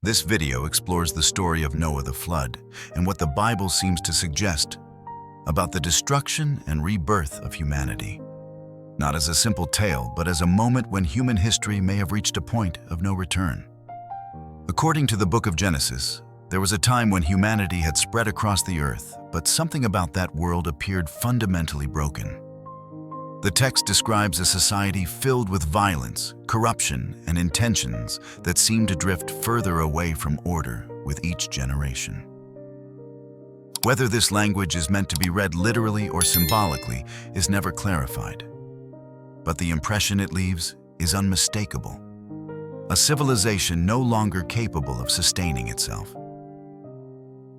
This video explores the story of Noah the flood and what the Bible seems to suggest about the destruction and rebirth of humanity. Not as a simple tale, but as a moment when human history may have reached a point of no return. According to the book of Genesis, there was a time when humanity had spread across the earth, but something about that world appeared fundamentally broken. The text describes a society filled with violence, corruption, and intentions that seemed to drift further away from order with each generation. Whether this language is meant to be read literally or symbolically is never clarified. But the impression it leaves is unmistakable. A civilization no longer capable of sustaining itself.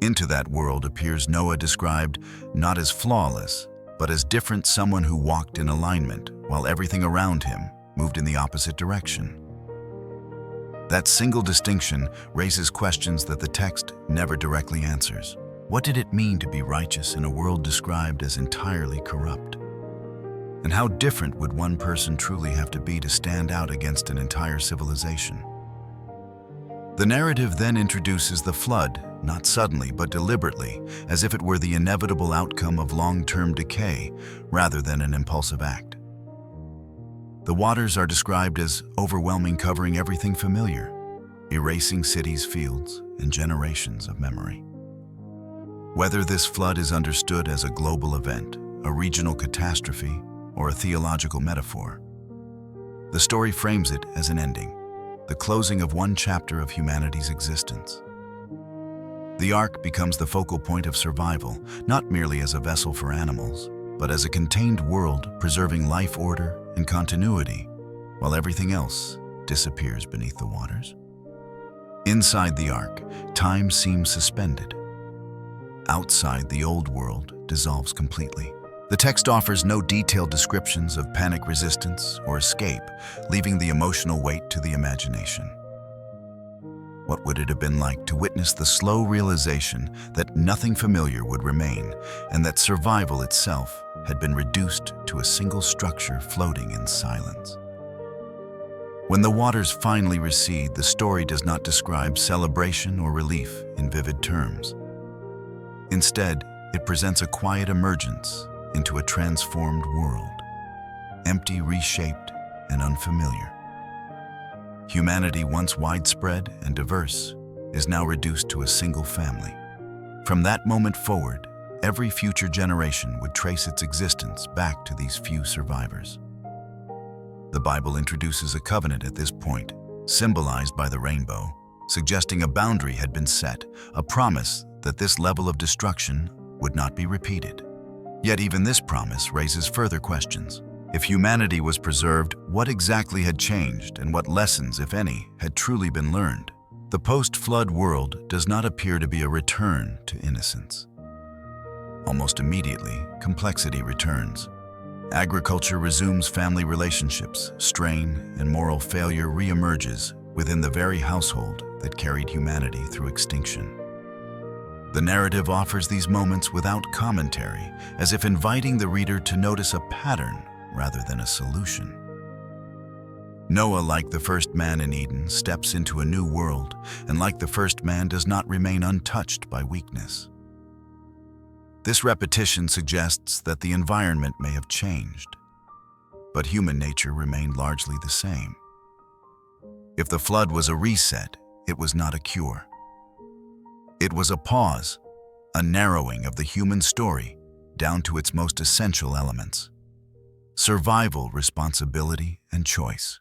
Into that world appears Noah, described not as flawless, but as different, someone who walked in alignment while everything around him moved in the opposite direction. That single distinction raises questions that the text never directly answers. What did it mean to be righteous in a world described as entirely corrupt? And how different would one person truly have to be to stand out against an entire civilization? The narrative then introduces the flood, not suddenly but deliberately, as if it were the inevitable outcome of long-term decay rather than an impulsive act. The waters are described as overwhelming, covering everything familiar, erasing cities, fields, and generations of memory. Whether this flood is understood as a global event, a regional catastrophe, or a theological metaphor, the story frames it as an ending, the closing of one chapter of humanity's existence. The ark becomes the focal point of survival, not merely as a vessel for animals, but as a contained world preserving life order and continuity, while everything else disappears beneath the waters. Inside the ark, time seems suspended. Outside, the old world dissolves completely. The text offers no detailed descriptions of panic resistance or escape, leaving the emotional weight to the imagination. What would it have been like to witness the slow realization that nothing familiar would remain and that survival itself had been reduced to a single structure floating in silence? When the waters finally recede, the story does not describe celebration or relief in vivid terms. Instead, it presents a quiet emergence into a transformed world, empty, reshaped, and unfamiliar. Humanity, once widespread and diverse, is now reduced to a single family. From that moment forward, every future generation would trace its existence back to these few survivors. The Bible introduces a covenant at this point, symbolized by the rainbow, suggesting a boundary had been set, a promise that this level of destruction would not be repeated. Yet even this promise raises further questions. If humanity was preserved, what exactly had changed and what lessons, if any, had truly been learned? The post-flood world does not appear to be a return to innocence. Almost immediately, complexity returns. Agriculture resumes family relationships, strain and moral failure reemerges within the very household that carried humanity through extinction. The narrative offers these moments without commentary, as if inviting the reader to notice a pattern rather than a solution. Noah, like the first man in Eden, steps into a new world, and like the first man, does not remain untouched by weakness. This repetition suggests that the environment may have changed, but human nature remained largely the same. If the flood was a reset, it was not a cure. It was a pause, a narrowing of the human story down to its most essential elements: survival, responsibility, and choice.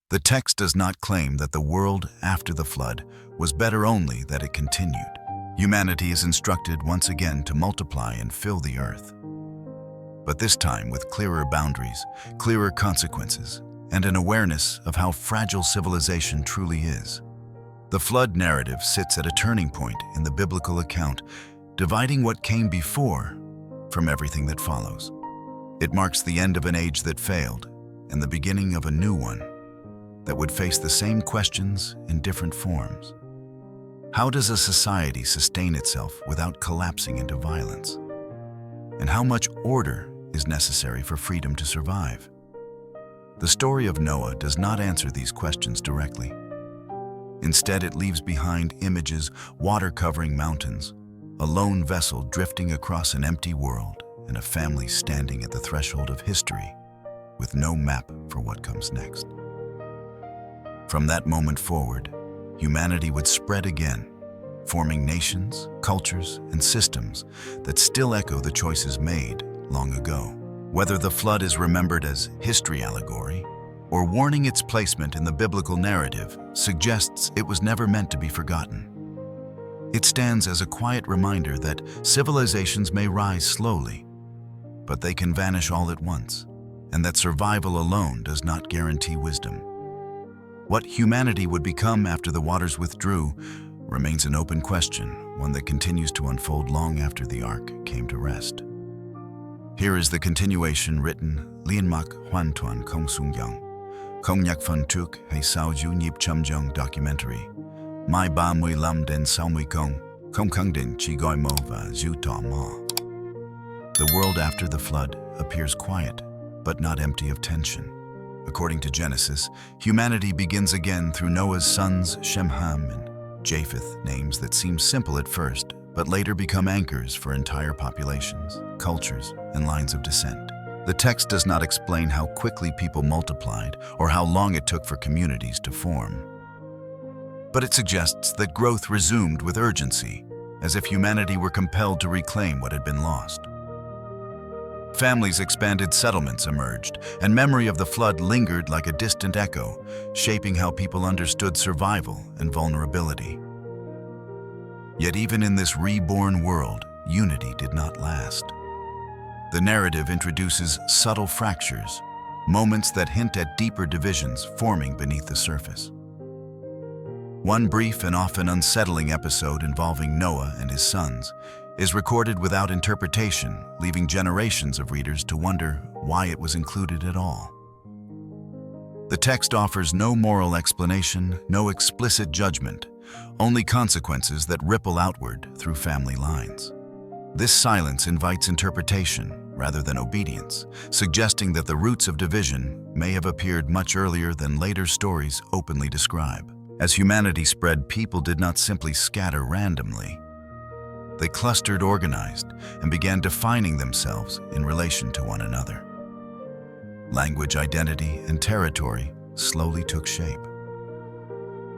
The text does not claim that the world after the flood was better, only that it continued. Humanity is instructed once again to multiply and fill the earth, but this time with clearer boundaries, clearer consequences, and an awareness of how fragile civilization truly is. The flood narrative sits at a turning point in the biblical account, dividing what came before from everything that follows. It marks the end of an age that failed and the beginning of a new one that would face the same questions in different forms. How does a society sustain itself without collapsing into violence? And how much order is necessary for freedom to survive? The story of Noah does not answer these questions directly. Instead, it leaves behind images, water covering mountains, a lone vessel drifting across an empty world, and a family standing at the threshold of history with no map for what comes next. From that moment forward, humanity would spread again, forming nations, cultures, and systems that still echo the choices made long ago. Whether the flood is remembered as history allegory or warning its placement in the biblical narrative suggests it was never meant to be forgotten. It stands as a quiet reminder that civilizations may rise slowly, but they can vanish all at once, and that survival alone does not guarantee wisdom. What humanity would become after the waters withdrew remains an open question, one that continues to unfold long after the ark came to rest. Here is the continuation written Lien Mak Hoan Tuan Kong Sung Yang, Kong Nyak Fun Tuk Hay Sao Ju Nyip Chum Jung documentary. Mai Ba Mui Lam Den Sao Mui Kong, Kong Kang Den Chi Goi Mo Va Zu Ta Ma. The world after the flood appears quiet, but not empty of tension. According to Genesis, humanity begins again through Noah's sons Shem, Ham, and Japheth, names that seem simple at first, but later become anchors for entire populations, cultures, and lines of descent. The text does not explain how quickly people multiplied or how long it took for communities to form. But it suggests that growth resumed with urgency, as if humanity were compelled to reclaim what had been lost. Families expanded, settlements emerged, and memory of the flood lingered like a distant echo, shaping how people understood survival and vulnerability. Yet even in this reborn world, unity did not last. The narrative introduces subtle fractures, moments that hint at deeper divisions forming beneath the surface. One brief and often unsettling episode involving Noah and his sons is recorded without interpretation, leaving generations of readers to wonder why it was included at all. The text offers no moral explanation, no explicit judgment, only consequences that ripple outward through family lines. This silence invites interpretation rather than obedience, suggesting that the roots of division may have appeared much earlier than later stories openly describe. As humanity spread, people did not simply scatter randomly. They clustered, organized, and began defining themselves in relation to one another. Language, identity, and territory slowly took shape.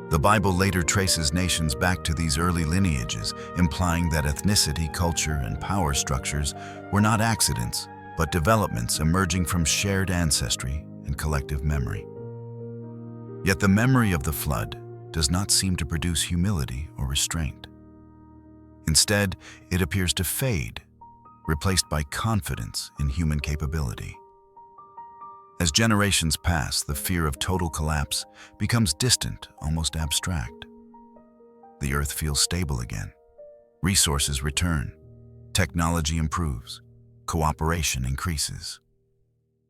The Bible later traces nations back to these early lineages, implying that ethnicity, culture, and power structures were not accidents, but developments emerging from shared ancestry and collective memory. Yet the memory of the flood does not seem to produce humility or restraint. Instead, it appears to fade, replaced by confidence in human capability. As generations pass, the fear of total collapse becomes distant, almost abstract. The earth feels stable again. Resources return. Technology improves. Cooperation increases.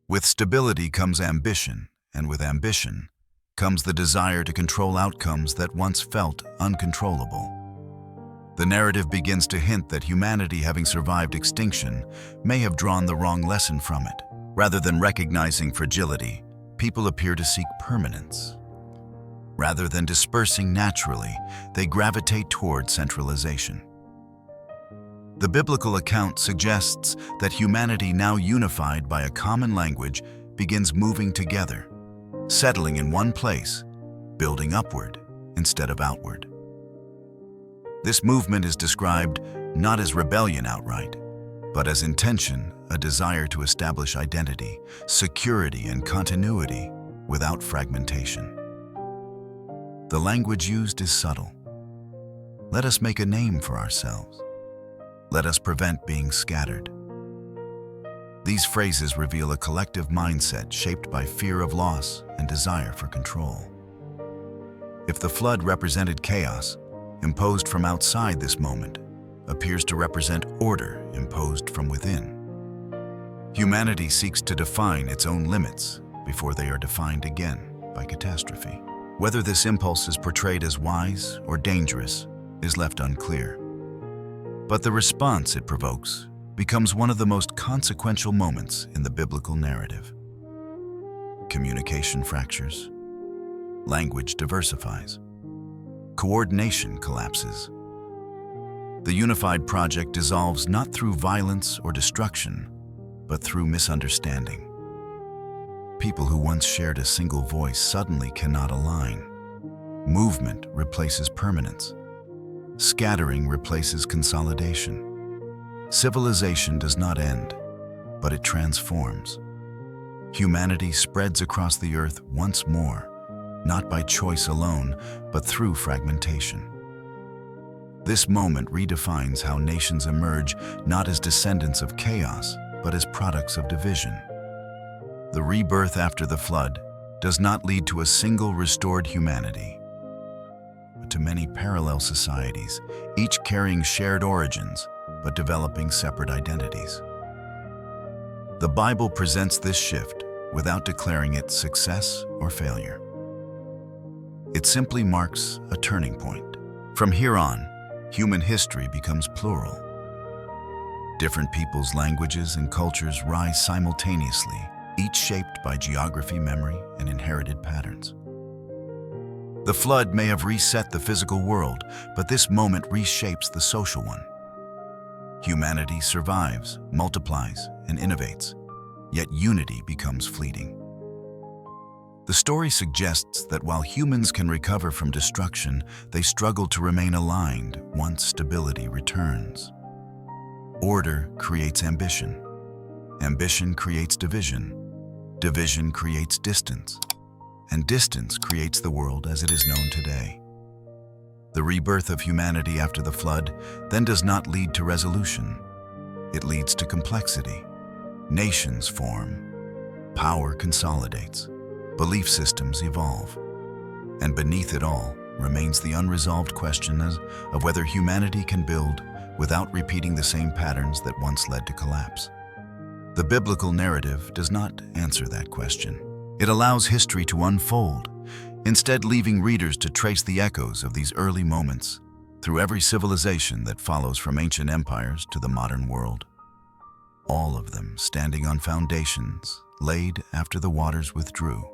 With stability comes ambition, and with ambition comes the desire to control outcomes that once felt uncontrollable. The narrative begins to hint that humanity, having survived extinction, may have drawn the wrong lesson from it. Rather than recognizing fragility, people appear to seek permanence. Rather than dispersing naturally, they gravitate toward centralization. The biblical account suggests that humanity, now unified by a common language, begins moving together, settling in one place, building upward instead of outward. This movement is described not as rebellion outright, but as intention, a desire to establish identity, security, and continuity without fragmentation. The language used is subtle. Let us make a name for ourselves. Let us prevent being scattered. These phrases reveal a collective mindset shaped by fear of loss and desire for control. If the flood represented chaos, imposed from outside, this moment appears to represent order imposed from within. Humanity seeks to define its own limits before they are defined again by catastrophe. Whether this impulse is portrayed as wise or dangerous is left unclear. But the response it provokes becomes one of the most consequential moments in the biblical narrative. Communication fractures. Language diversifies. Coordination collapses. The unified project dissolves not through violence or destruction, but through misunderstanding. People who once shared a single voice suddenly cannot align. Movement replaces permanence. Scattering replaces consolidation. Civilization does not end, but it transforms. Humanity spreads across the earth once more, not by choice alone, but through fragmentation. This moment redefines how nations emerge not as descendants of chaos, but as products of division. The rebirth after the flood does not lead to a single restored humanity, but to many parallel societies, each carrying shared origins, but developing separate identities. The Bible presents this shift without declaring it success or failure. It simply marks a turning point. From here on, human history becomes plural. Different peoples' languages and cultures rise simultaneously, each shaped by geography, memory, and inherited patterns. The flood may have reset the physical world, but this moment reshapes the social one. Humanity survives, multiplies, and innovates, yet unity becomes fleeting. The story suggests that while humans can recover from destruction, they struggle to remain aligned once stability returns. Order creates ambition. Ambition creates division. Division creates distance. And distance creates the world as it is known today. The rebirth of humanity after the flood then does not lead to resolution. It leads to complexity. Nations form. Power consolidates. Belief systems evolve. And beneath it all remains the unresolved question of whether humanity can build without repeating the same patterns that once led to collapse. The biblical narrative does not answer that question. It allows history to unfold, instead leaving readers to trace the echoes of these early moments through every civilization that follows from ancient empires to the modern world. All of them standing on foundations laid after the waters withdrew.